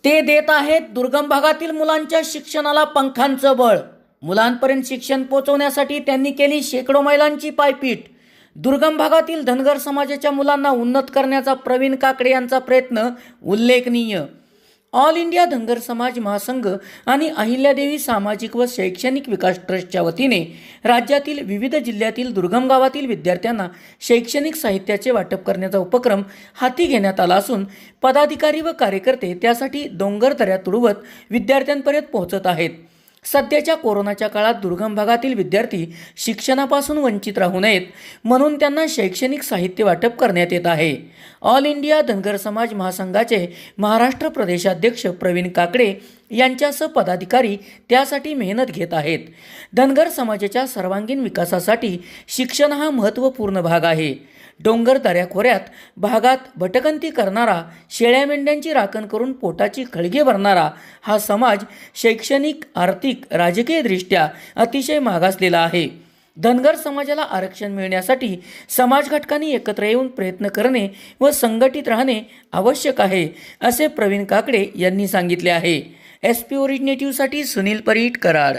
ते देत आहेत दुर्गम भागातील मुलांच्या शिक्षणाला पंखांचं बळ। मुलांपर्यंत शिक्षण पोहोचवण्यासाठी त्यांनी केली शेकडो मैलांची पायपीट। दुर्गम भागातील धनगर समाजाच्या मुलांना उन्नत करण्याचा प्रवीण काकडे यांचा प्रयत्न उल्लेखनीय। ऑल इंडिया धनगर समाज महासंघ आणि अहिल्यादेवी सामाजिक व शैक्षणिक विकास ट्रस्टच्या वतीने राज्यातील विविध जिल्ह्यातील दुर्गम गावातील विद्यार्थ्यांना शैक्षणिक साहित्याचे वाटप करण्याचा उपक्रम हाती घेण्यात आला असून पदाधिकारी व कार्यकर्ते त्यासाठी डोंगर दऱ्या तुडवत विद्यार्थ्यांपर्यंत पोहोचत आहेत। सध्याच्या कोरोनाच्या काळात दुर्गम भागातील विद्यार्थी शिक्षणापासून वंचित राहू नयेत म्हणून त्यांना शैक्षणिक साहित्य वाटप करण्यात येत आहे। ऑल इंडिया धनगर समाज महासंघाचे महाराष्ट्र प्रदेशाध्यक्ष प्रवीण काकडे यांच्यासह पदाधिकारी त्यासाठी मेहनत घेत आहेत। धनगर समाजाच्या सर्वांगीण विकासासाठी शिक्षण हा महत्त्वपूर्ण भाग आहे। डोंगर दऱ्याखोऱ्यात भागात भटकंती करणारा, शेळ्या मेंढ्यांची राखण करून पोटाची खळगी भरणारा हा समाज शैक्षणिक, आर्थिक, राजकीयदृष्ट्या अतिशय मागासलेला आहे। धनगर समाजाला आरक्षण मिळण्यासाठी समाज घटकांनी एकत्र येऊन प्रयत्न करणे व संघटित राहणे आवश्यक आहे, असे प्रवीण काकडे यांनी सांगितले आहे। SP ओरिजिनेटिव्हसाठी सुनील परीट, कराड।